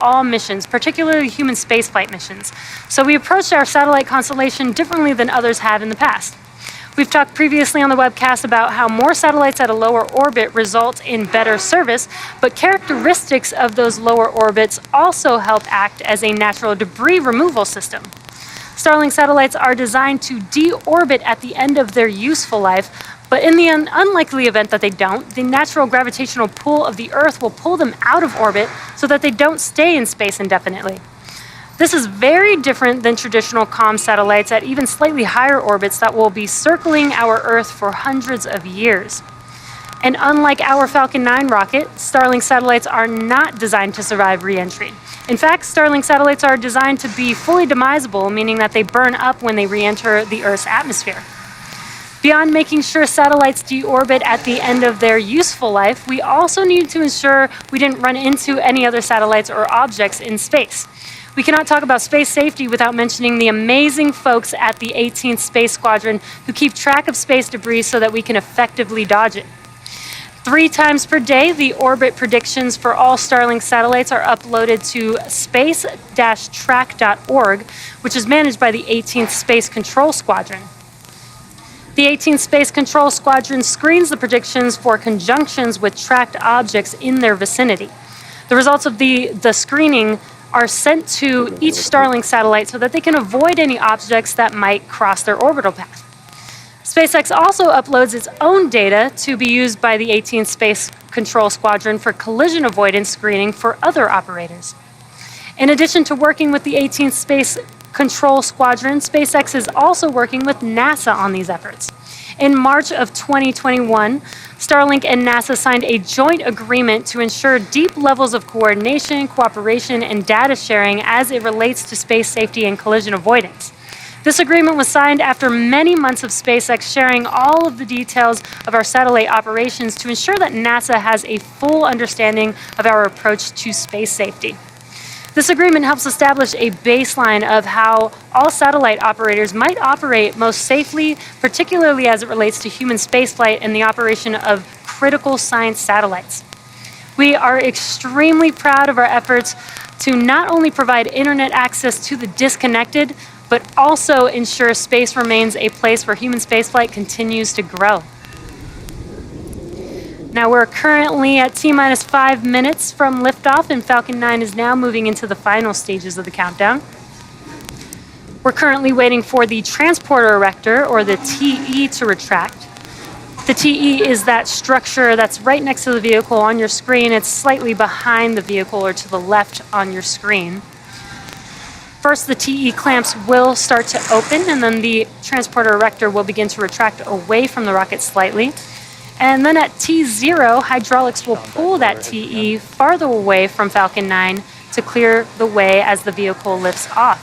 all missions, particularly human spaceflight missions. So we approached our satellite constellation differently than others have in the past. We've talked previously on the webcast about how more satellites at a lower orbit result in better service, but characteristics of those lower orbits also help act as a natural debris removal system. Starlink satellites are designed to deorbit at the end of their useful life, but in the unlikely event that they don't, the natural gravitational pull of the Earth will pull them out of orbit so that they don't stay in space indefinitely. This is very different than traditional comm satellites at even slightly higher orbits that will be circling our Earth for hundreds of years. And unlike our Falcon 9 rocket, Starlink satellites are not designed to survive re-entry. In fact, Starlink satellites are designed to be fully demisable, meaning that they burn up when they re-enter the Earth's atmosphere. Beyond making sure satellites deorbit at the end of their useful life, we also need to ensure we didn't run into any other satellites or objects in space. We cannot talk about space safety without mentioning the amazing folks at the 18th Space Squadron who keep track of space debris so that we can effectively dodge it. 3 times per day, the orbit predictions for all Starlink satellites are uploaded to space-track.org, which is managed by the 18th Space Control Squadron. The 18th Space Control Squadron screens the predictions for conjunctions with tracked objects in their vicinity. The results of the screening are sent to each Starlink satellite so that they can avoid any objects that might cross their orbital path. SpaceX also uploads its own data to be used by the 18th Space Control Squadron for collision avoidance screening for other operators. In addition to working with the 18th Space Control Squadron, SpaceX is also working with NASA on these efforts. In March of 2021, Starlink and NASA signed a joint agreement to ensure deep levels of coordination, cooperation, and data sharing as it relates to space safety and collision avoidance. This agreement was signed after many months of SpaceX sharing all of the details of our satellite operations to ensure that NASA has a full understanding of our approach to space safety. This agreement helps establish a baseline of how all satellite operators might operate most safely, particularly as it relates to human spaceflight and the operation of critical science satellites. We are extremely proud of our efforts to not only provide internet access to the disconnected, but also ensure space remains a place where human spaceflight continues to grow. Now we're currently at T-minus 5 minutes from liftoff, and Falcon 9 is now moving into the final stages of the countdown. We're currently waiting for the transporter erector, or the TE, to retract. The TE is that structure that's right next to the vehicle on your screen. It's slightly behind the vehicle or to the left on your screen. First, the TE clamps will start to open, and then the transporter erector will begin to retract away from the rocket slightly. And then at T0, hydraulics will pull that TE farther away from Falcon 9 to clear the way as the vehicle lifts off.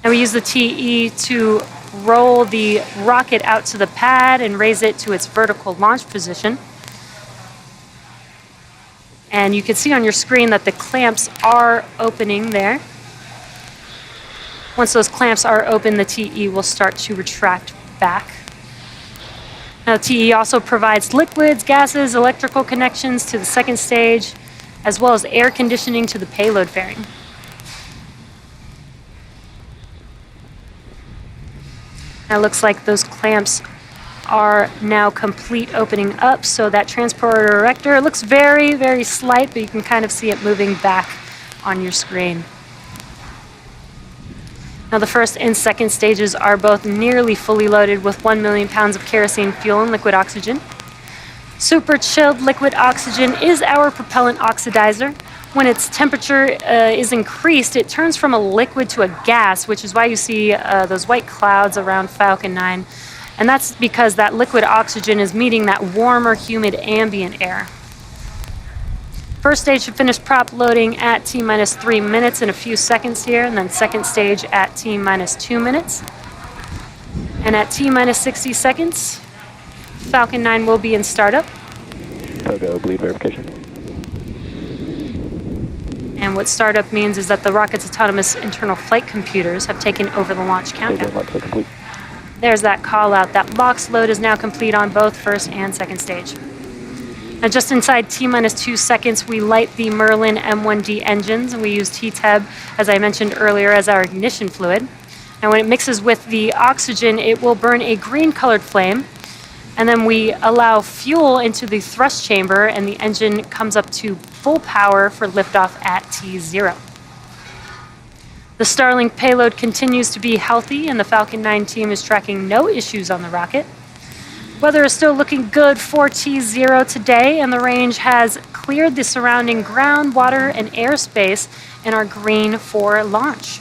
Now we use the TE to roll the rocket out to the pad and raise it to its vertical launch position. And you can see on your screen that the clamps are opening there. Once those clamps are open, the TE will start to retract back. Now, the TE also provides liquids, gases, electrical connections to the second stage, as well as air conditioning to the payload fairing. Now, it looks like those clamps are now complete opening up, so that transporter erector looks very, very slight, but you can kind of see it moving back on your screen. Now, the first and second stages are both nearly fully loaded with 1 million pounds of kerosene fuel and liquid oxygen. Super chilled liquid oxygen is our propellant oxidizer. When its temperature is increased, it turns from a liquid to a gas, which is why you see those white clouds around Falcon 9. And that's because that liquid oxygen is meeting that warmer, humid ambient air. First stage should finish prop loading at T-minus 3 minutes and a few seconds here, and then second stage at T-minus 2 minutes. And at T-minus 60 seconds, Falcon 9 will be in startup. Togo, bleed verification. And what startup means is that the rocket's autonomous internal flight computers have taken over the launch countdown. There's that call out. That LOX load is now complete on both first and second stage. Now just inside T-minus 2 seconds, we light the Merlin M1D engines, and we use T-Teb, as I mentioned earlier, as our ignition fluid. And when it mixes with the oxygen, it will burn a green-colored flame. And then we allow fuel into the thrust chamber, and the engine comes up to full power for liftoff at T0. The Starlink payload continues to be healthy, and the Falcon 9 team is tracking no issues on the rocket. Weather is still looking good for T0 today, and the range has cleared the surrounding ground, water, and airspace and are green for launch.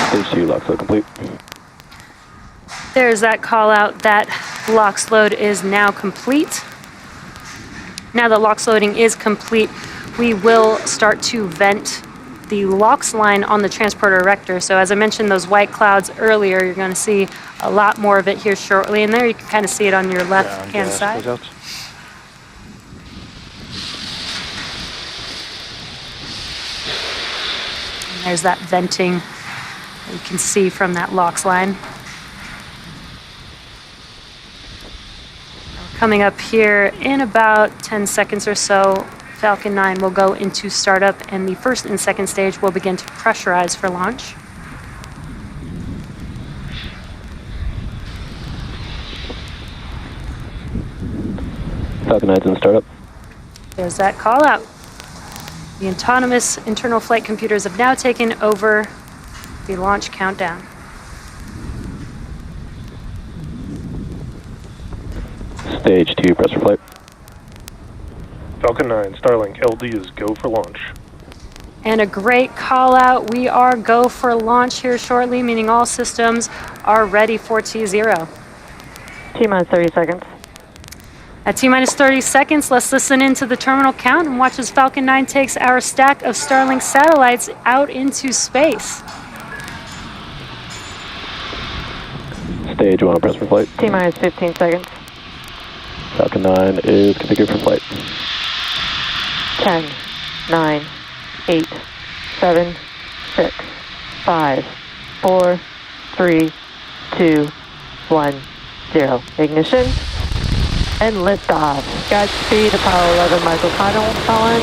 Stage 2 lock load complete. There's that call out that LOX load is now complete. Now that LOX loading is complete, we will start to vent the LOX line on the transporter erector. So as I mentioned, those white clouds earlier, you're going to see a lot more of it here shortly. And there you can kind of see it on your left-hand side. And there's that venting that you can see from that LOX line. Coming up here in about 10 seconds or so, Falcon 9 will go into startup, and the first and second stage will begin to pressurize for launch. Falcon 9's in startup. There's that call out. The autonomous internal flight computers have now taken over the launch countdown. Stage 2, press for flight. Falcon 9, Starlink, LD is go for launch. And a great call out. We are go for launch here shortly, meaning all systems are ready for T0. T-minus 30 seconds. At T-minus 30 seconds, let's listen into the terminal count and watch as Falcon 9 takes our stack of Starlink satellites out into space. Stage 1, press for flight. T-minus 15 seconds. Falcon 9 is configured for flight. 10, 9, 8, 7, 6, 5, 4, 3, 2, 1, 0. Ignition and liftoff. Godspeed, Apollo 11 microcolumn.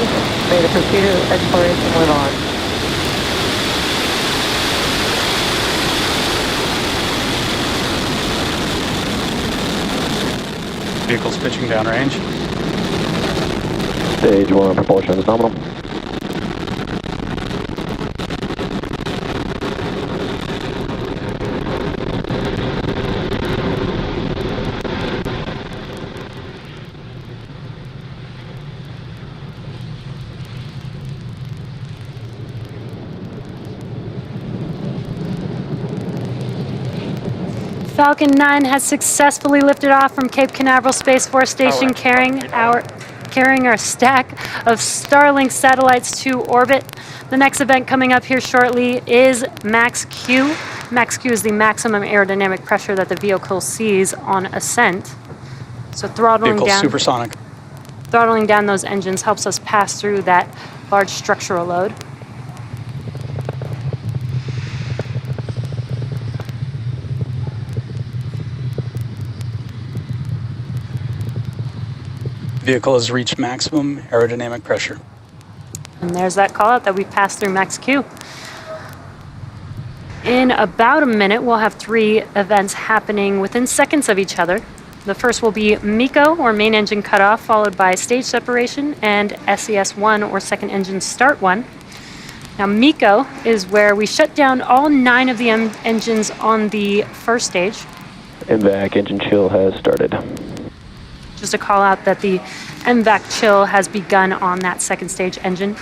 May the pursuit of exploration live on. Vehicle's pitching downrange. Stage 1, propulsion is nominal. Falcon 9 has successfully lifted off from Cape Canaveral Space Force Station, carrying our stack of Starlink satellites to orbit. The next event coming up here shortly is Max Q. Max Q is the maximum aerodynamic pressure that the vehicle sees on ascent. So throttling down those engines helps us pass through that large structural load. Vehicle has reached maximum aerodynamic pressure. And there's that call out that we passed through Max Q. In about a minute, we'll have 3 events happening within seconds of each other. The first will be MECO, or main engine cutoff, followed by stage separation, and SES1, or second engine start 1. Now, MECO is where we shut down all 9 of the engines on the first stage. MVAC engine chill has started. Just a call out that the MVAC chill has begun on that second stage engine.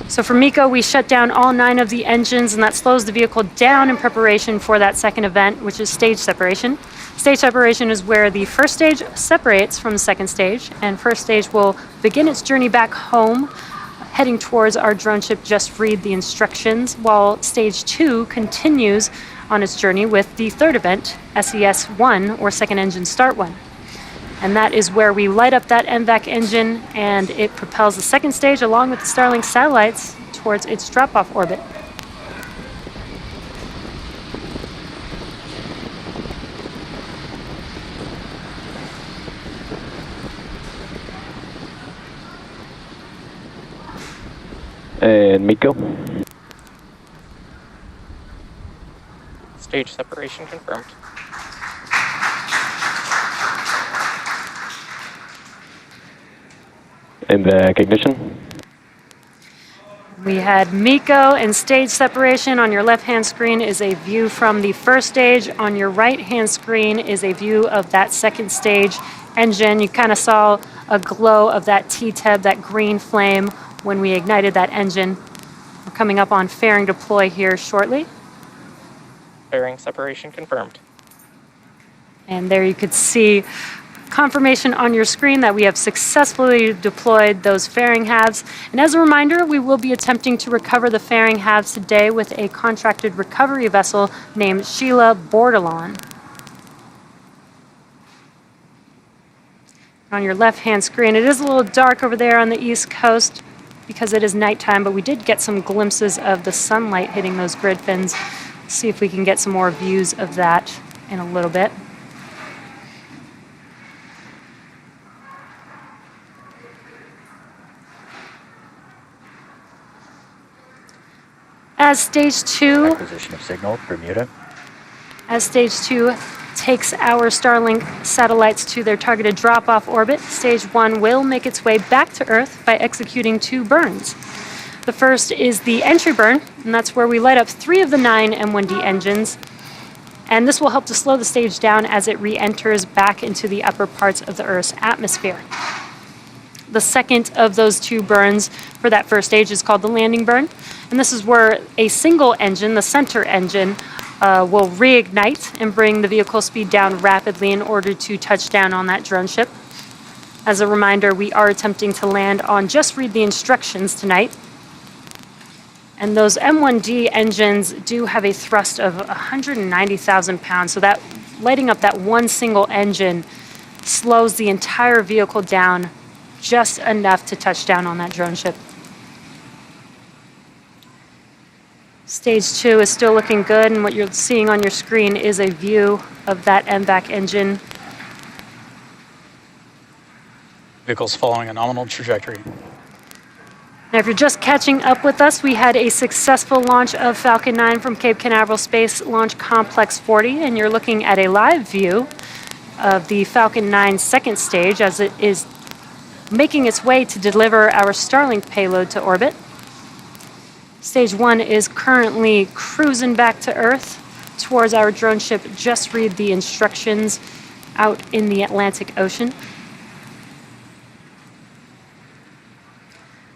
So for MECO, we shut down all 9 of the engines, and that slows the vehicle down in preparation for that second event, which is stage separation. Stage separation is where the first stage separates from the second stage, and first stage will begin its journey back home, heading towards our drone ship Just Read the Instructions, while stage 2 continues on its journey with the third event, SES1, or second engine start 1. And that is where we light up that MVAC engine, and it propels the second stage along with the Starlink satellites towards its drop-off orbit. And Miko. Stage separation confirmed. MVAC ignition. We had Miko and stage separation. On your left-hand screen is a view from the first stage. On your right-hand screen is a view of that second stage engine. You kind of saw a glow of that T-TEB, that green flame, when we ignited that engine. We're coming up on fairing deploy here shortly. Fairing separation confirmed. And there you could see confirmation on your screen that we have successfully deployed those fairing halves. And as a reminder, we will be attempting to recover the fairing halves today with a contracted recovery vessel named Sheila Bordelon. On your left-hand screen, it is a little dark over there on the East Coast because it is nighttime, but we did get some glimpses of the sunlight hitting those grid fins. See if we can get some more views of that in a little bit. As stage 2, Acquisition of signal, Bermuda. as stage 2 takes our Starlink satellites to their targeted drop-off orbit, stage 1 will make its way back to Earth by executing 2 burns. The first is the entry burn, and that's where we light up 3 of the 9 M1D engines. And this will help to slow the stage down as it re-enters back into the upper parts of the Earth's atmosphere. The second of those 2 burns for that first stage is called the landing burn. And this is where a single engine, the center engine, will reignite and bring the vehicle speed down rapidly in order to touch down on that drone ship. As a reminder, we are attempting to land on Just Read the Instructions tonight. And those M1D engines do have a thrust of 190,000 pounds, so that lighting up that one single engine slows the entire vehicle down just enough to touch down on that drone ship. Stage 2 is still looking good, and what you're seeing on your screen is a view of that MVAC engine. Vehicle's following a nominal trajectory. Now, if you're just catching up with us, we had a successful launch of Falcon 9 from Cape Canaveral Space Launch Complex 40, and you're looking at a live view of the Falcon 9 second stage as it is making its way to deliver our Starlink payload to orbit. Stage 1 is currently cruising back to Earth towards our drone ship Just Read the Instructions out in the Atlantic Ocean.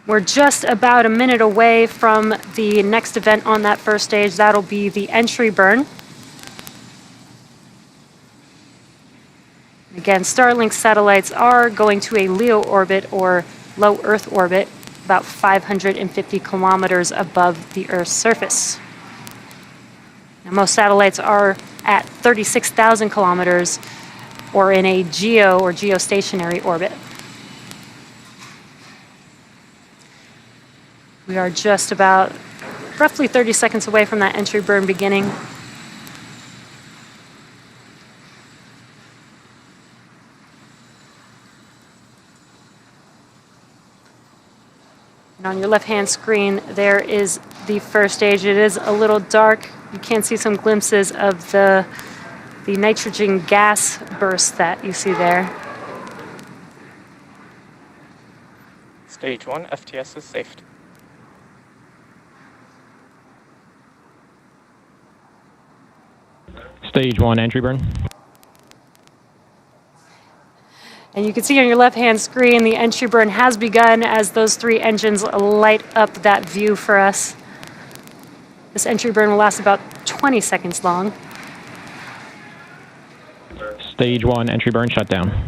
We're just about a minute away from the next event on that first stage. That'll be the entry burn. Again, Starlink satellites are going to a LEO orbit or low Earth orbit, about 550 kilometers above the Earth's surface. Now, most satellites are at 36,000 kilometers or in a geo or geostationary orbit. We are just about roughly 30 seconds away from that entry burn beginning. And on your left-hand screen, there is the first stage. It is a little dark. You can see some glimpses of the nitrogen gas burst that you see there. Stage 1, FTS is safe. Stage 1 entry burn. And you can see on your left-hand screen, the entry burn has begun as those 3 engines light up that view for us. This entry burn will last about 20 seconds long. Stage 1 entry burn shutdown.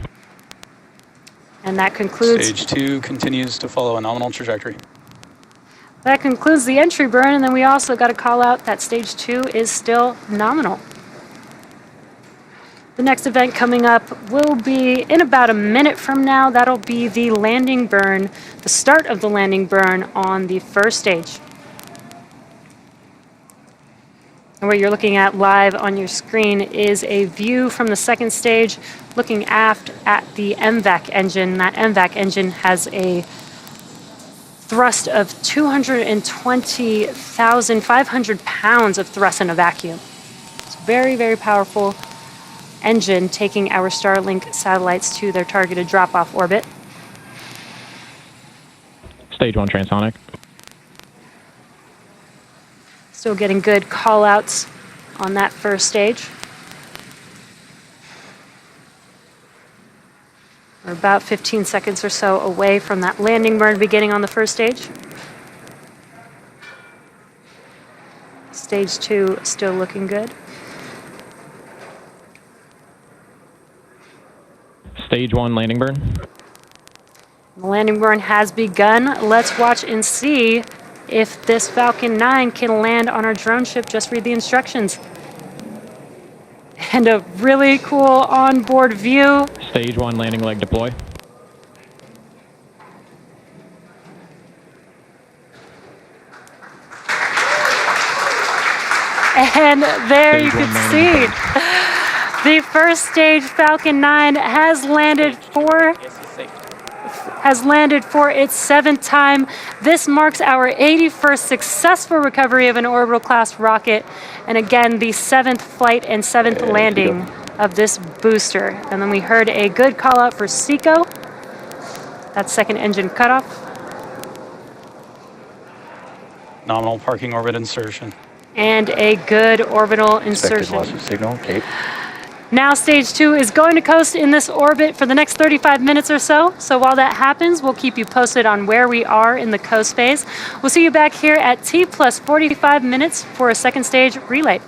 And that concludes... Stage 2 continues to follow a nominal trajectory. That concludes the entry burn, and then we also got to call out that stage 2 is still nominal. The next event coming up will be in about a minute from now. That'll be the landing burn, the start of the landing burn on the first stage. And what you're looking at live on your screen is a view from the second stage looking aft at the MVAC engine. That MVAC engine has a thrust of 220,500 pounds of thrust in a vacuum. It's very, very powerful engine taking our Starlink satellites to their targeted drop-off orbit. Stage 1 transonic. Still getting good call-outs on that first stage. We're about 15 seconds or so away from that landing burn beginning on the first stage. Stage 2 still looking good. Stage 1 landing burn. The landing burn has begun. Let's watch and see if this Falcon 9 can land on our drone ship. Just read the instructions. And a really cool onboard view. Stage 1 landing leg deploy. And there you Stage 1 can landing see the first stage Falcon 9 has landed for its 7th time. This marks our 81st successful recovery of an orbital class rocket, and again the 7th flight and 7th landing of this booster. And then we heard a good call out for SECO. That's second engine cutoff. Nominal parking orbit insertion. And a good orbital Expected insertion. loss of signal, Cape. Now stage 2 is going to coast in this orbit for the next 35 minutes or so. So while that happens, we'll keep you posted on where we are in the coast phase. We'll see you back here at T plus 45 minutes for a second stage relay.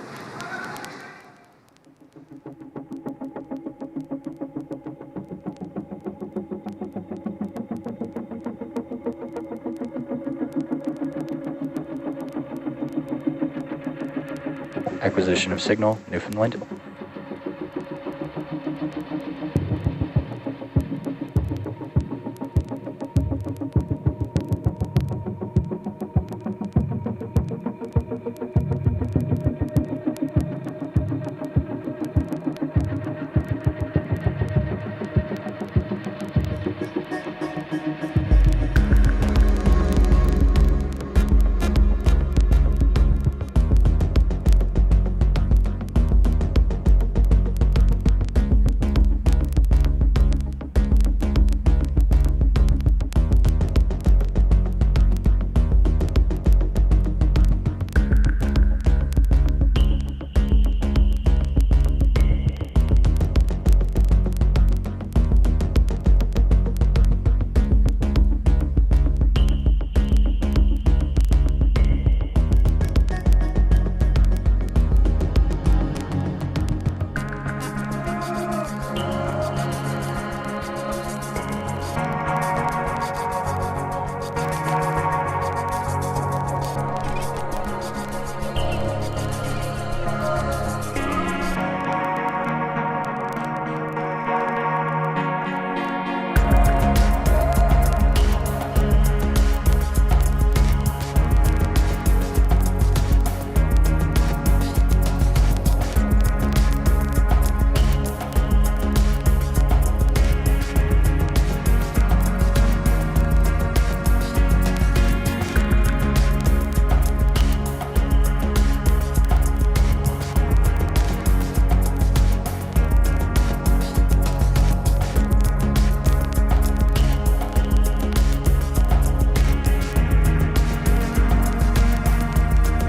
Acquisition of signal, Newfoundland.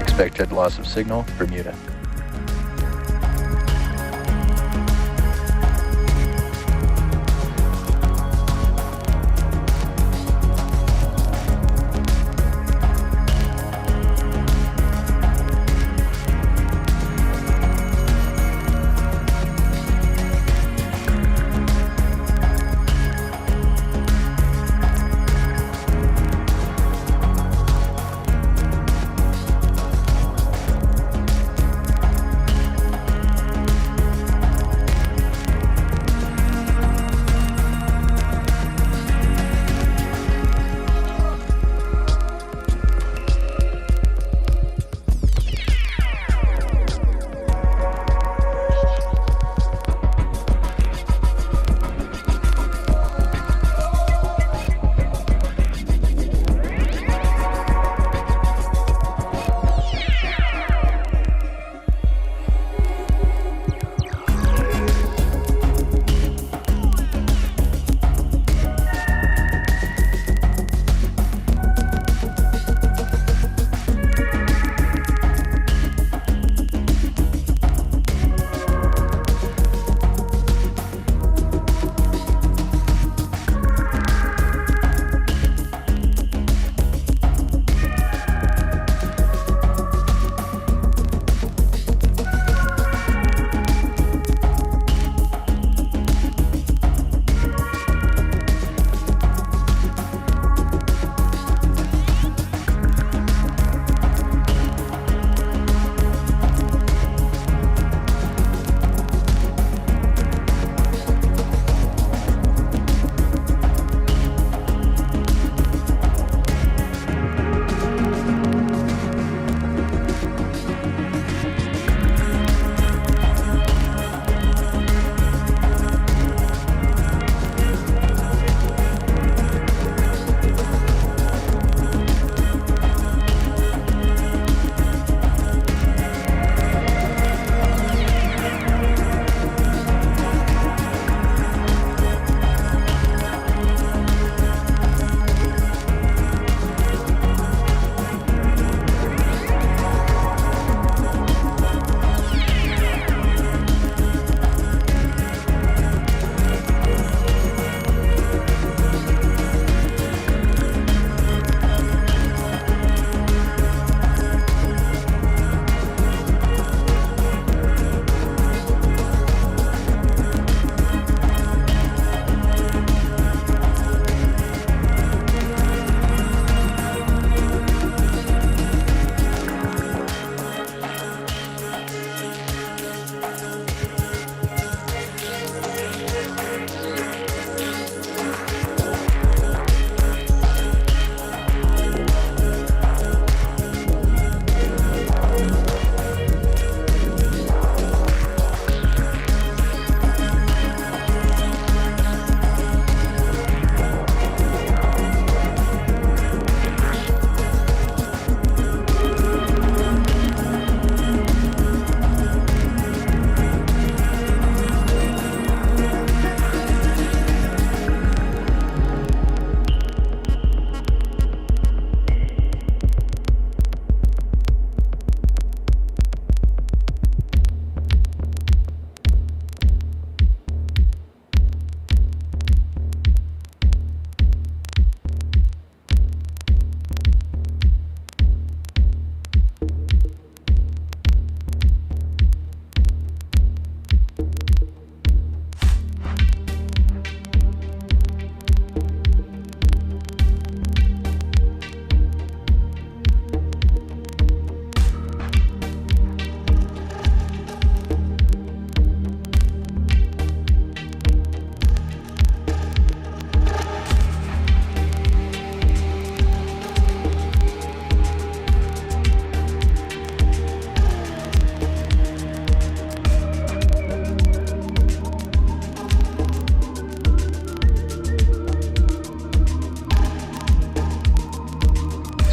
Expected loss of signal, Bermuda.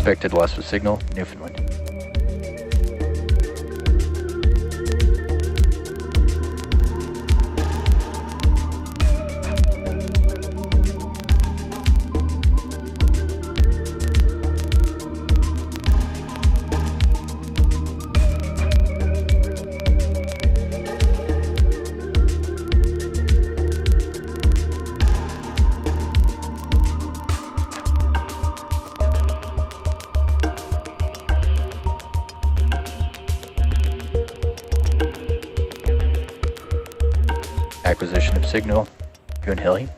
Expected loss of signal, Newfoundland. Acquisition of signal, Goonhilly.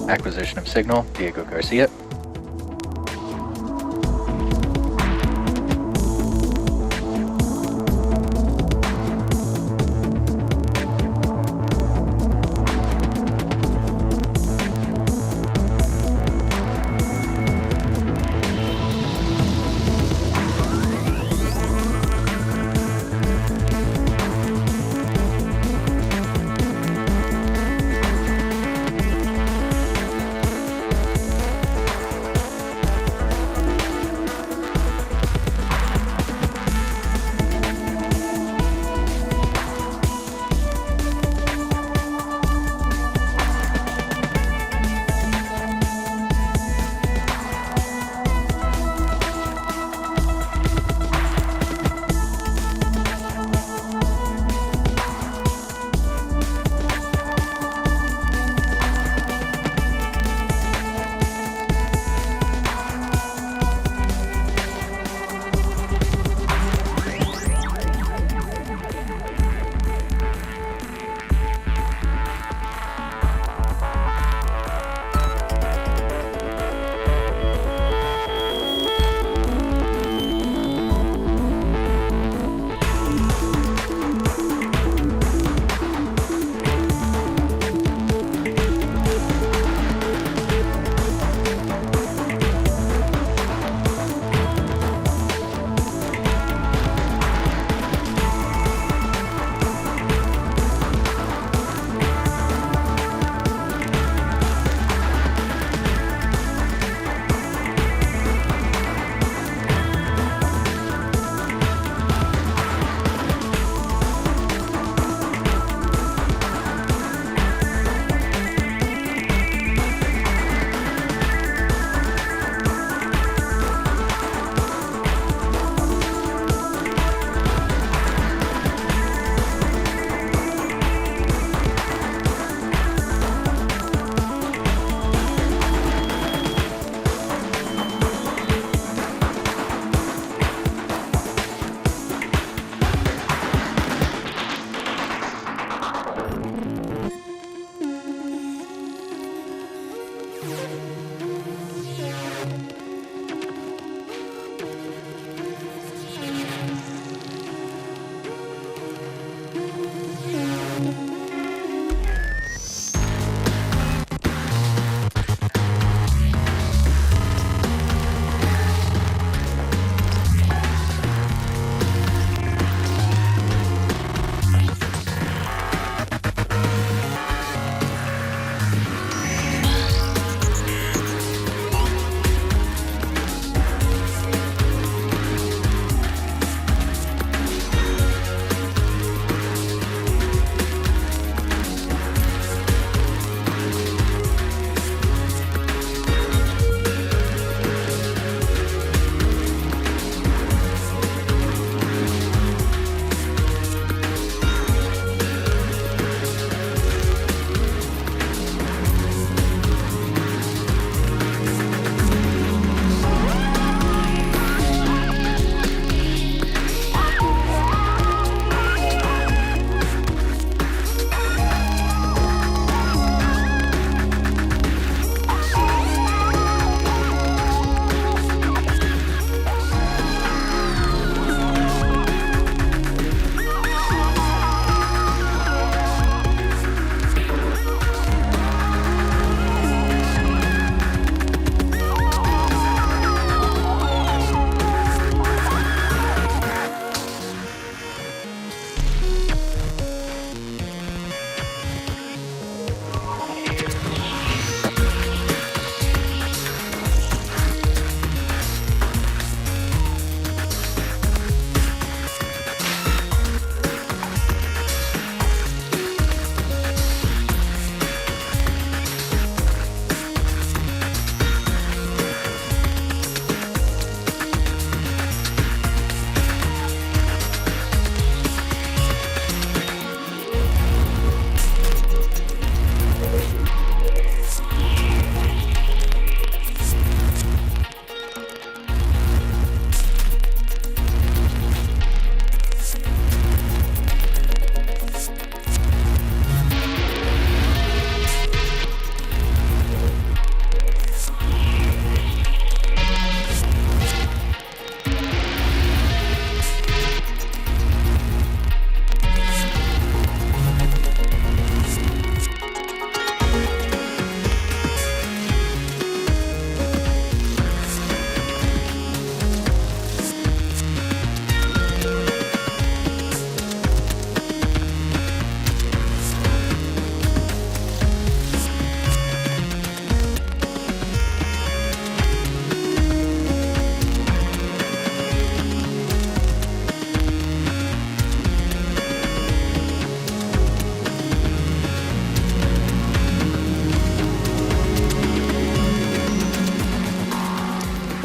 Acquisition of signal, Diego Garcia.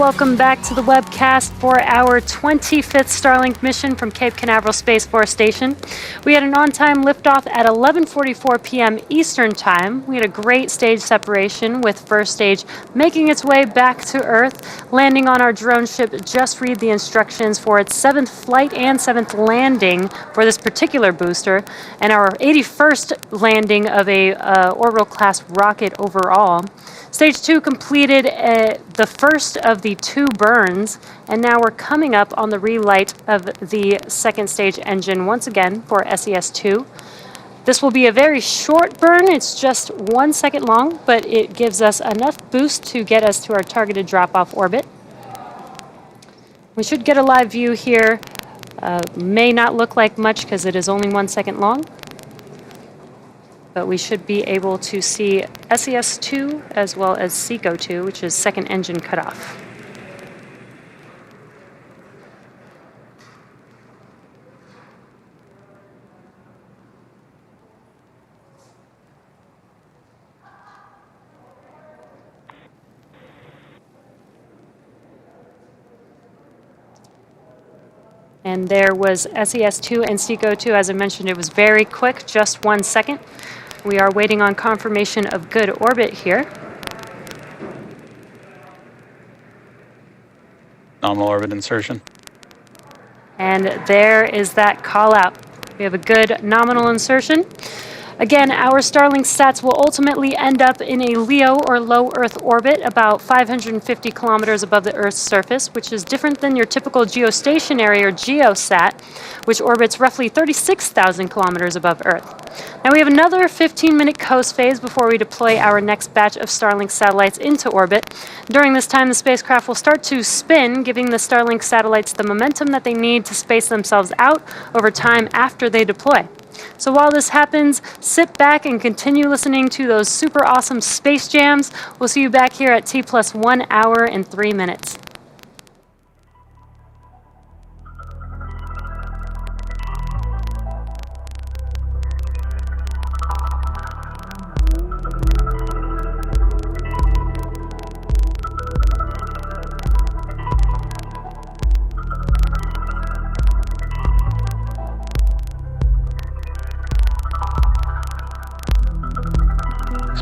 welcome back to the webcast for our 25th Starlink mission from Cape Canaveral Space Force Station. We had an on-time liftoff at 11:44 p.m. Eastern Time. We had a great stage separation with first stage making its way back to Earth, landing on our drone ship. Just read the instructions for its 7th flight and 7th landing for this particular booster, and our 81st landing of a orbital class rocket overall. Stage 2 completed the first of the 2 burns, and now we're coming up on the relight of the second stage engine once again for SES-2. This will be a very short burn. It's just 1 second long, but it gives us enough boost to get us to our targeted drop-off orbit. We should get a live view here. May not look like much because it is only 1 second long, but we should be able to see SES-2 as well as SECO-2, which is second engine cutoff. And there was SES-2 and SECO-2. As I mentioned, it was very quick, just 1 second. We are waiting on confirmation of good orbit here. Nominal orbit insertion. And there is that call out. We have a good nominal insertion. Again, our Starlink sats will ultimately end up in a LEO or low Earth orbit about 550 kilometers above the Earth's surface, which is different than your typical geostationary or GeoSat, which orbits roughly 36,000 kilometers above Earth. Now we have another 15-minute coast phase before we deploy our next batch of Starlink satellites into orbit. During this time, the spacecraft will start to spin, giving the Starlink satellites the momentum that they need to space themselves out over time after they deploy. So while this happens, sit back and continue listening to those super awesome space jams. We'll see you back here at T+1 hour and 3 minutes.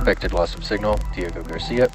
Expected loss of signal, Diego Garcia.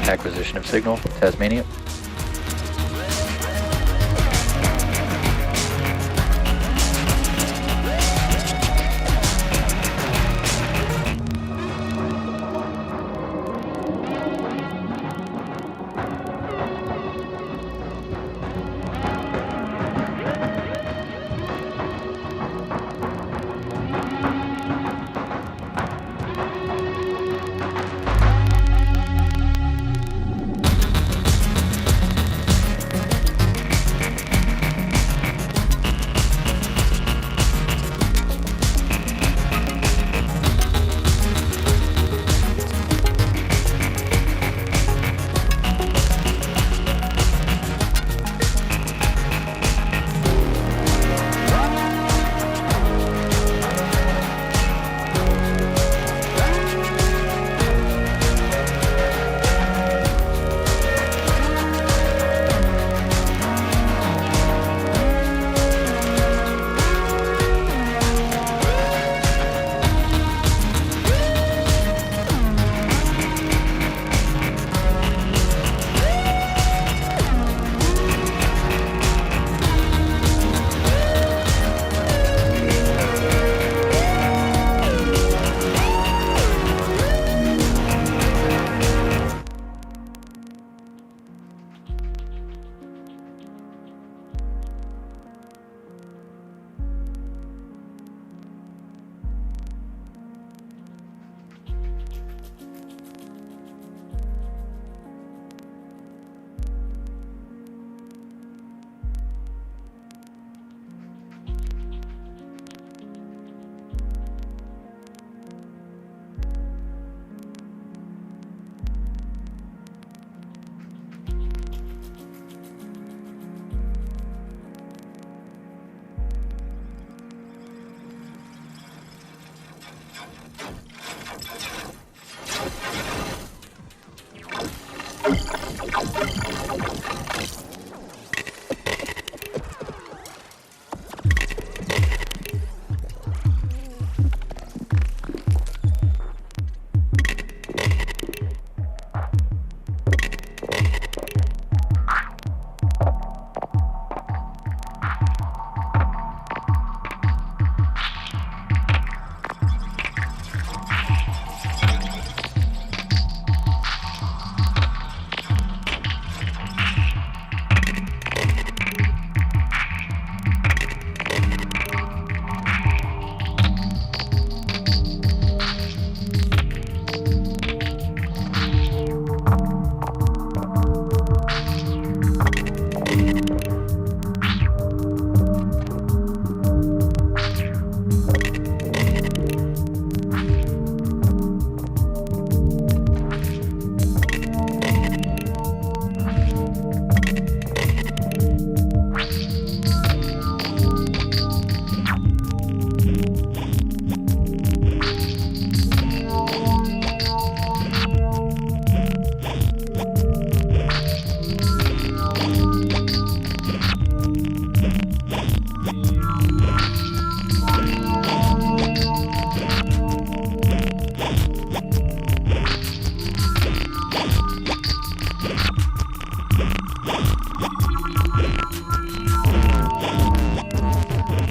Acquisition of signal, Tasmania.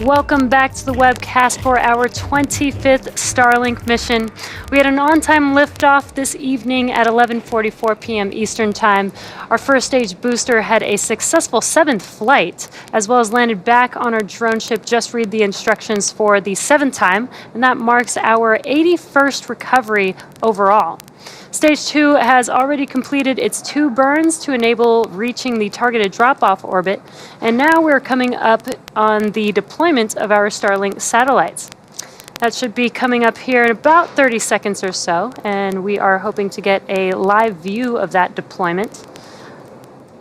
Welcome back to the webcast for our 25th Starlink mission. We had an on-time liftoff this evening at 11:44 p.m. Eastern Time. Our first stage booster had a successful 7th flight, as well as landed back on our drone ship. Just read the instructions for the 7th time, and that marks our 81st recovery overall. Stage 2 has already completed its 2 burns to enable reaching the targeted drop-off orbit, and now we're coming up on the deployment of our Starlink satellites. That should be coming up here in about 30 seconds or so, and we are hoping to get a live view of that deployment.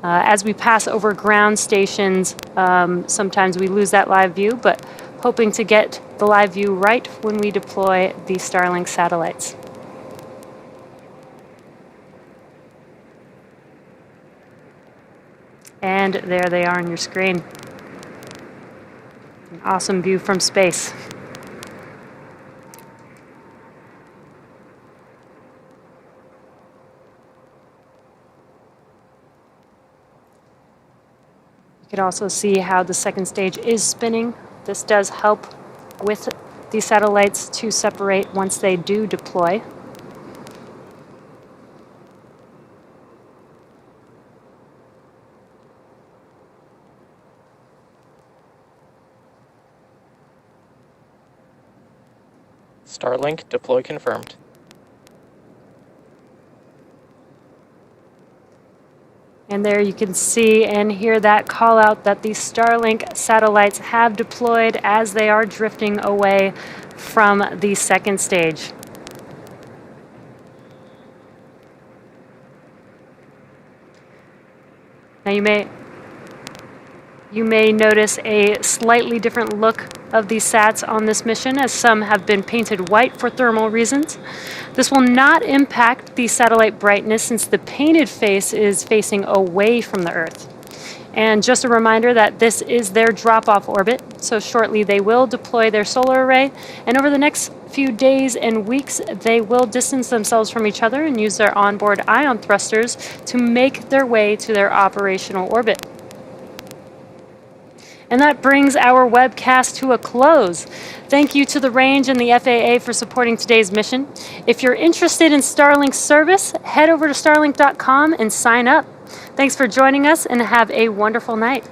As we pass over ground stations, sometimes we lose that live view, but hoping to get the live view right when we deploy the Starlink satellites. And there they are on your screen. An awesome view from space. You can also see how the second stage is spinning. This does help with the satellites to separate once they do deploy. Starlink deploy confirmed. And there you can see and hear that call out that the Starlink satellites have deployed as they are drifting away from the second stage. Now you may notice a slightly different look of these sats on this mission, as some have been painted white for thermal reasons. This will not impact the satellite brightness since the painted face is facing away from the Earth. And just a reminder that this is their drop-off orbit, so shortly they will deploy their solar array, and over the next few days and weeks they will distance themselves from each other and use their onboard ion thrusters to make their way to their operational orbit. And that brings our webcast to a close. Thank you to the Range and the FAA for supporting today's mission. If you're interested in Starlink service, head over to starlink.com and sign up. Thanks for joining us and have a wonderful night.